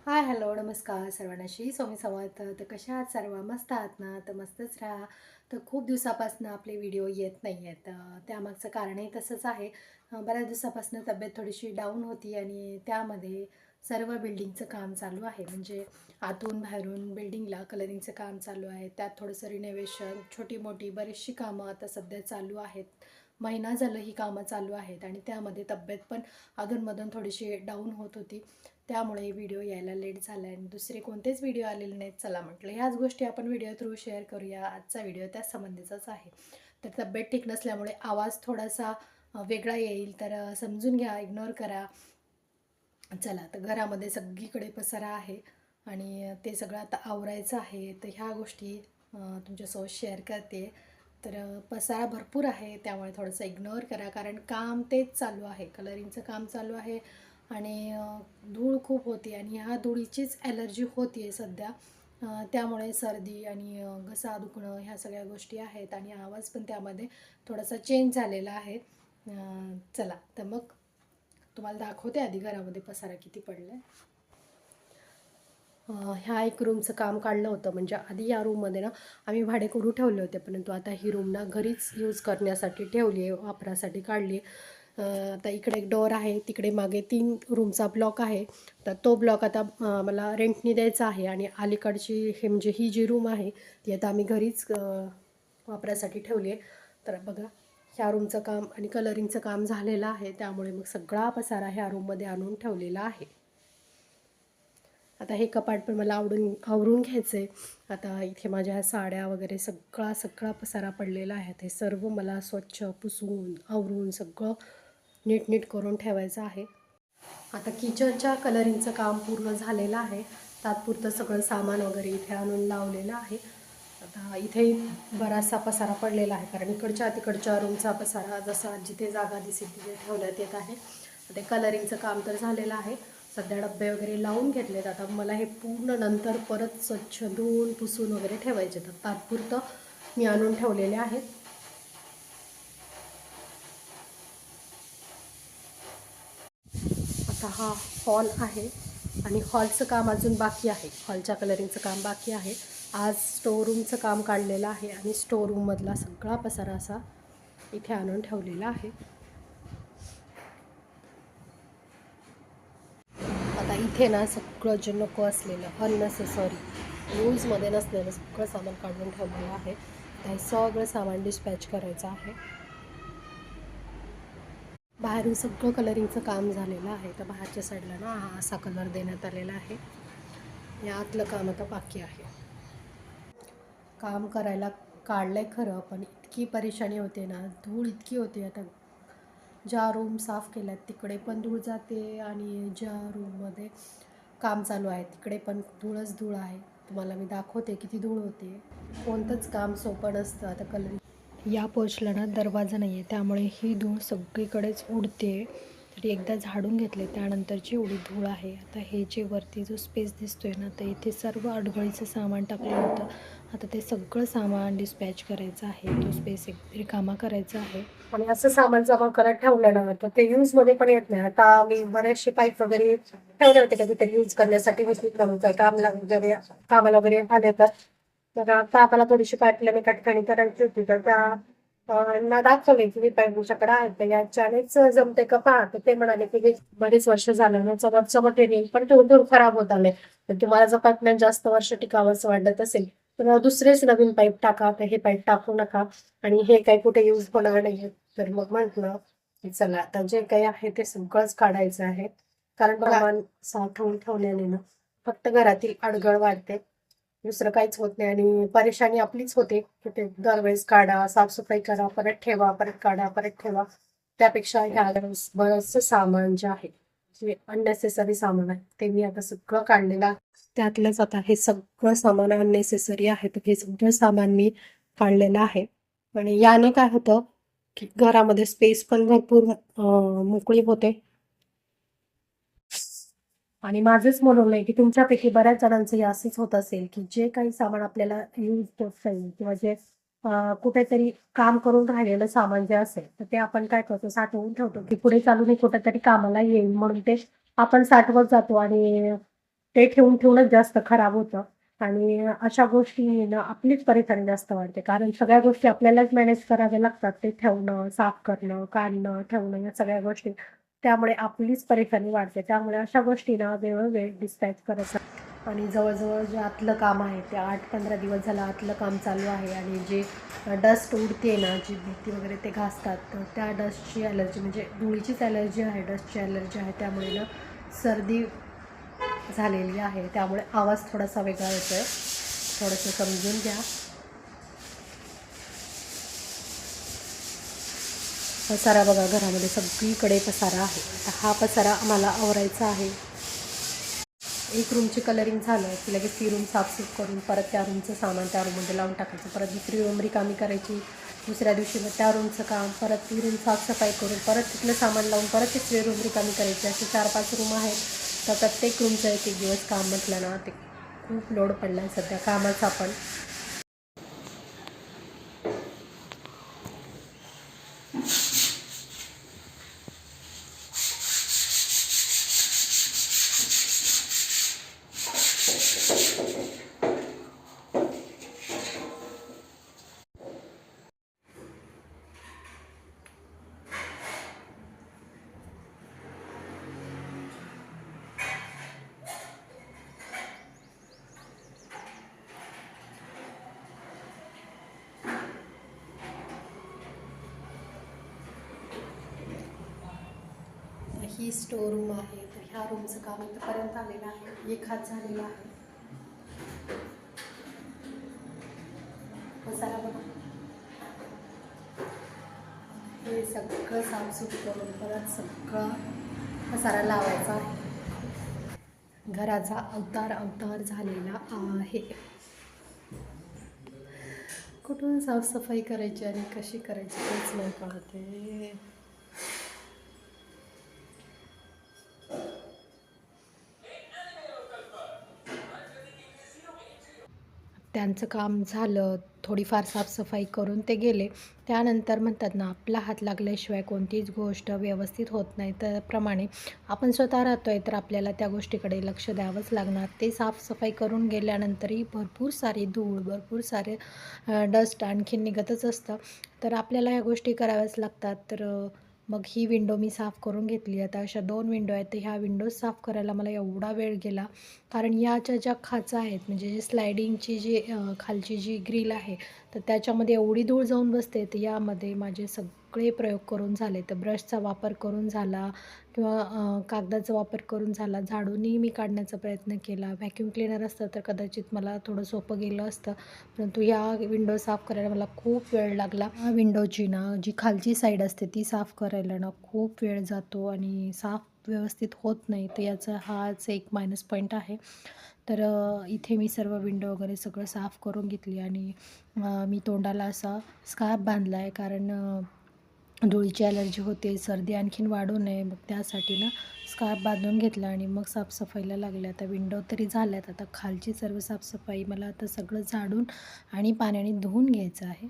Hi hello नमस्कार सर्वांना. श्री स्वामी समर्थ. तर कशा आहात सर्व? मस्त आहात ना? तर मस्तच राहा. तर खूप दिवसापासून आपले व्हिडिओ येत नाही आहेत. त्यामागचं कारणही तसंच आहे. बऱ्याच दिवसापासून तब्येत थोडीशी डाऊन होती आणि त्यामध्ये सर्व बिल्डिंगचं काम चालू आहे. म्हणजे आतून बाहेरून बिल्डिंगला कलरिंगचं काम चालू आहे. त्यात थोडंसं रिनोव्हेशन, छोटी मोठी बरीचशी कामं आता सध्या चालू आहेत. महिना झालं ही कामं चालू आहेत आणि त्यामध्ये तब्येत पण अधूनमधून थोडीशी डाऊन होत होती. त्यामुळे व्हिडिओ यायला लेट झाला आणि दुसरे कोणतेच व्हिडिओ आलेले नाहीत. चला म्हटलं ह्याच गोष्टी आपण व्हिडिओ थ्रू शेअर करूया. आजचा व्हिडिओ त्याच संबंधीचाच आहे. तर तब्येत ठीक नसल्यामुळे आवाज थोडासा वेगळा येईल, तर समजून घ्या, इग्नोर करा. चला, तर घरामध्ये सगळीकडे पसारा आहे आणि ते सगळं आता आवरायचं आहे. तर ह्या गोष्टी तुमच्यासोबत शेअर करते. तर पसारा भरपूर आहे, त्यामुळे थोडंसं इग्नोर करा, कारण काम तेच चालू आहे, कलरिंगचं काम चालू आहे आणि धूळ खूप होती आणि ह्या धुळीचीच ॲलर्जी होती आहे सध्या. त्यामुळे सर्दी आणि घसा दुखणं ह्या सगळ्या गोष्टी आहेत आणि आवाज पण त्यामध्ये थोडासा चेंज झालेला आहे. चला, तर मग तुम्हाला दाखवते आधी घरामध्ये पसारा किती पडला आहे. ह्या एक रूमचं काम काढलं होतं. म्हणजे आधी या रूममध्ये ना आम्ही भाडेकरू ठेवले होते, परंतु आता ही रूम ना घरीच यूज करण्यासाठी ठेवली आहे, वापरासाठी काढली आहे. आता इकडे एक डोअर आहे, तिकडे मागे 3 रूमचा ब्लॉक आहे. तर तो ब्लॉक आता मला रेंटनी द्यायचा आहे आणि अलीकडची हे म्हणजे ही जी रूम आहे ती आता आम्ही घरीच वापरासाठी ठेवली आहे. तर बघा, ह्या रूमचं काम आणि कलरिंगचं काम झालेलं आहे, त्यामुळे मग सगळा पसारा ह्या रूममध्ये आणून ठेवलेला आहे. आता हे कपाट पण मला आवरून घ्यायचं आहे. आता इथे माझ्या साड्या वगैरे सगळा पसारा पडलेला आहे. ते सर्व मला स्वच्छ पुसून आवरून सगळं नीट करून ठेवायचं आहे. आता किचनच्या कलरिंगचं काम पूर्ण झालेलं आहे. तात्पुरतं सगळं सामान वगैरे इथे आणून लावलेलं आहे. आता इथेही बराचसा पसारा पडलेला आहे, कारण इकडच्या तिकडच्या रूमचा पसारा जसा जिथे जागा दिसेल तिथे ठेवण्यात येत आहे. ते कलरिंगचं काम तर झालेलं आहे. सध्या डब्बे वगैरे लावून घेतलेत. आता मला हे पूर्ण नंतर परत स्वच्छ धुवून पुसून वगैरे ठेवायचे. तर तात्पुरतं मी आणून ठेवलेले आहेत. आता हा हॉल आहे आणि हॉलचं काम अजून बाकी आहे. हॉलच्या कलरिंगचं काम बाकी आहे. आज स्टोरूमचं काम काढलेलं आहे आणि स्टोरूममधला सगळा पसारा असा इथे आणून ठेवलेला आहे. आता इथे ना सगळं जे नको असलेलं अननेसेसरी यूजमध्ये नसलेलं सगळं सामान काढून ठेवलेलं आहे. हे सगळं सामान डिस्पॅच करायचं आहे. बाहेरून सगळं कलरिंगचं काम झालेलं आहे. तर बाहेरच्या साईडला ना हा असा कलर देण्यात आलेला आहे. या आतलं काम आता बाकी आहे. काम करायला काढलं आहे खरं, पण इतकी परेशानी होते ना, धूळ इतकी होते. आता ज्या रूम साफ केल्यात तिकडे पण धूळ जाते आणि ज्या रूममध्ये काम चालू आहे तिकडे पण धूळच धूळ आहे. तुम्हाला मी दाखवते किती धूळ होते. कोणतंच काम सोपं नसतं. आता कलर या पोर्चला ना दरवाजा नाही आहे, त्यामुळे ही धूळ सगळीकडेच उडते. तरी एकदा झाडून घेतले त्यानंतरची एवढी धूळ आहे. आता हे जे वरती जो स्पेस दिसतोय ना, तर इथे सर्व अडगळीचं सामान टाकलं होतं. आता ते सगळं सामान डिस्पॅच करायचं आहे. तो स्पेस एक रिकामा करायचा आहे. आणि असं सामान जमा करत ठेवलं ना तर ते यूजमध्ये पण येत नाही. आता मी बरेचसे पाईप वगैरे ठेवले होते कधीतरी यूज करण्यासाठी, कामाला वगैरे आले तर तर आता आम्हाला थोडीशी पाईपलाईन एका ठिकाणी करायची होती, तर त्यांना दाखवले की पाईप तुमच्याकडे आहे तर याच्यानेच जमते का पहा. तर ते म्हणाले की बरेच वर्ष झालं ना चमक मटेरियल पण थोडं थोडं खराब होत आलंय. तर तुम्हाला जर पाईपलाईन जास्त वर्ष टिकावं असं वाटत असेल तर दुसरेच नवीन पाईप टाका, तर हे पाईप टाकू नका आणि हे काही कुठे यूज होणार नाहीये. तर मग म्हटलं की चला आता जे काही आहे ते सगळंच काढायचं आहे. कारण सामान साठवून ठेवल्याने ना फक्त घरातील अडगळ वाढते, दुसरं काहीच होत नाही आणि परेशानी आपलीच होते की ते दरवेळेस काढा, साफसफाई करा, परत ठेवा, परत काढा, परत ठेवा. त्यापेक्षा ह्या बरंचसं सामान जे आहे, जे अननेसेसरी सामान आहे ते मी आता सगळं काढलेलं आहे. त्यातलंच आता हे सगळं सामान अननेसेसरी आहे, तर हे सगळं सामान मी काढलेलं आहे. आणि याने काय होतं की घरामध्ये स्पेस पण भरपूर मोकळी होते. आणि माझंच म्हणून नाही की तुमच्यापैकी बऱ्याच जणांचं असंच होत असेल की जे काही सामान आपल्याला यूज होत नाही किंवा जे कुठेतरी काम करून राहिलेलं सामान जे असेल तर ते आपण काय करतो साठवून ठेवतो की पुढे चालून हे कुठेतरी कामाला येईल म्हणून ते आपण साठवत जातो आणि ते ठेवून ठेवूनच जास्त खराब होतं. आणि अशा गोष्टी आपलीच परेशानी जास्त वाढते कारण सगळ्या गोष्टी आपल्यालाच मॅनेज कराव्या लागतात. ते ठेवणं, साफ करणं, काढणं, ठेवणं या सगळ्या गोष्टी. त्यामुळे आपलीच परेशानी वाढते. त्यामुळे अशा गोष्टी वेळोवेळी डिस्पॅच करायचं. आणि जवळ-जवळ जे आतलं काम आहे ते 8-15 दिवस झालं आतलं काम चालू आहे आणि जे डस्ट उडते ना, जी भिंती वगैरे ते घासतात, तर त्या डस्टची ॲलर्जी म्हणजे धुळीचीच ॲलर्जी आहे, डस्टची ॲलर्जी आहे. त्यामुळे ना सर्दी झालेली आहे. त्यामुळे आवाज थोडासा वेगळा येतोय. थोडंसं समजून घ्या. पसारा बघा घरामध्ये सगळीकडे पसारा आहे. आता हा पसारा आम्हाला आवरायचा आहे. एक रूमची कलरिंग झालं की लगेच ती रूम साफसूफ करून परत त्या रूमचं सामान त्या रूममध्ये लावून टाकायचं. परत दुसरी रूम रिकामी करायची. दुसऱ्या दिवशी मग त्या रूमचं काम, परत ती रूम साफसफाई करून परत तिथलं सामान लावून परत तिसरी रूम रिकामी करायची. असे 4-5 रूम आहेत. तर प्रत्येक रूमचं एक दिवस काम म्हटलं ना ते खूप लोड पडला आहे सध्या कामाचा पण. ही स्टोर रूम आहे. तर ह्या रूमचं काम इथंपर्यंत आलेलं आहे. एक हात झालेला आहे. पसारा बघा. हे सगळं साफसूफ करून परत सगळं पसारा लावायचा आहे. घराचा अवतार झालेला आहे. कुठून साफसफाई करायची आणि कशी करायची तेच नाही कळते. त्यांचं काम झालं, थोडीफार साफसफाई करून ते गेले. त्यानंतर म्हणतात ना, आपला हात लागल्याशिवाय कोणतीच गोष्ट व्यवस्थित होत नाही. त्याप्रमाणे आपण स्वतः राहतो आहे, तर आपल्याला त्या गोष्टीकडे लक्ष द्यावंच लागणार. ते साफसफाई करून गेल्यानंतरही भरपूर सारी धूळ, भरपूर सारे डस्ट आणखीन निघतच असतं. तर आपल्याला ह्या गोष्टी कराव्याच लागतात. तर मग ही विंडो मी साफ करून घेतली. आता अशा 2 विंडो आहेत, तर ह्या विंडोज साफ करायला मला एवढा वेळ गेला. कारण याच्या ज्या खाचा आहेत म्हणजे जी स्लायडिंगची जी खालची जी ग्रिल आहे तर त्याच्यामध्ये एवढी धूळ जाऊन बसते तर यामध्ये माझे सगळे प्रयोग करून झाले. तर ब्रशचा वापर करून झाला किंवा कागदाचा वापर करून झाला, झाडूनही मी काढण्याचा प्रयत्न केला. व्हॅक्यूम क्लीनर असतं तर कदाचित मला थोडं सोपं गेलं असतं, परंतु या विंडो साफ करायला मला खूप वेळ लागला. विंडोची ना जी खालची साईड असते ती साफ करायला ना खूप वेळ जातो आणि साफ व्यवस्थित होत नाही. तर याचा हाच एक मायनस पॉईंट आहे. तर इथे मी सर्व विंडो वगैरे सगळं साफ करून घेतली आणि मी तोंडाला असा स्कार्फ बांधला आहे कारण धुळीची ॲलर्जी होते, सर्दी आणखीन वाढू नये. मग त्यासाठी ना स्कार्फ बांधून घेतला आणि मग साफसफाईला लागले. आता विंडो तरी झाल्यात. आता खालची सर्व साफसफाई मला आता सगळं झाडून आणि पाण्याने धुवून घ्यायचं आहे.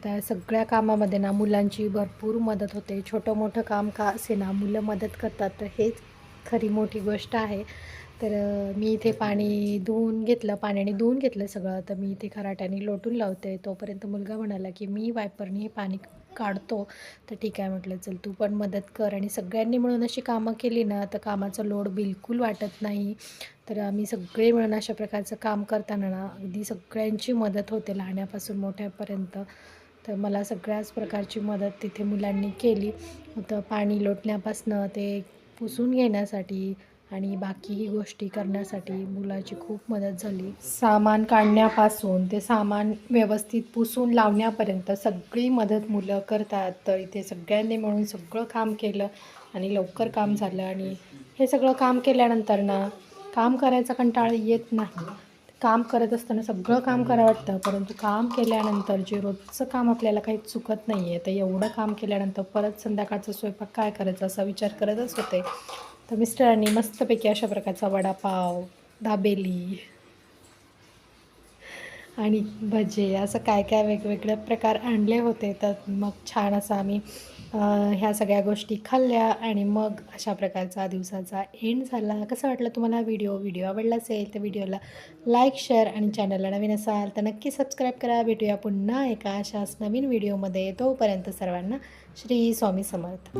त्या सगळ्या कामामध्ये ना मुलांची भरपूर मदत होते. छोटं मोठं काम का असेना मुलं मदत करतात, तर हेच खरी मोठी गोष्ट आहे. तर मी इथे पाणी धुवून घेतलं, पाण्याने धुवून घेतलं सगळं. तर मी इथे खराट्याने लोटून लावते. तोपर्यंत मुलगा म्हणाला, की "मी वायपरनी हे पाणी काढतो." तर ठीक आहे म्हटलं, "चल तू पण मदत कर." आणि सगळ्यांनी मिळून अशी कामं केली ना, तर कामाचा लोड बिलकुल वाटत नाही. तर आम्ही सगळे मिळून अशा प्रकारचं काम करताना ना, अगदी सगळ्यांची मदत होते लहानापासून मोठ्यापर्यंत. तर मला सगळ्याच प्रकारची मदत तिथे मुलांनी केली. तर पाणी लोटण्यापासनं ते पुसून घेण्यासाठी आणि बाकीही गोष्टी करण्यासाठी मुलाची खूप मदत झाली. सामान काढण्यापासून ते सामान व्यवस्थित पुसून लावण्यापर्यंत सगळी मदत मुलं करतात. तर इथे सगळ्यांनी मिळून सगळं काम केलं आणि लवकर काम झालं. आणि हे सगळं काम केल्यानंतर ना, काम करायचा कंटाळा येत नाही. काम करत असताना सगळं काम करावं वाटतं, परंतु काम केल्यानंतर जे रोजचं काम आपल्याला काही चुकत नाही आहे, तर एवढं काम केल्यानंतर परत संध्याकाळचा स्वयंपाक काय करायचा असा विचार करतच होते. तर मिस्टरांनी मस्तपैकी अशा प्रकारचा वडापाव, दाबेली आणि भजे असं काय-काय वेगवेगळे प्रकार आणले होते. तर मग छान असं आम्ही ह्या सगळ्या गोष्टी खाल्ल्या आणि मग अशा प्रकारचा दिवसाचा एंड झाला. कसं वाटलं तुम्हाला व्हिडिओ? व्हिडिओ आवडला असेल तर व्हिडिओला लाईक, शेअर आणि चॅनलला नवीन असाल तर नक्की सबस्क्राईब करा. भेटूया पुन्हा एका अशाच नवीन व्हिडिओमध्ये. तोपर्यंत सर्वांना श्री स्वामी समर्थ.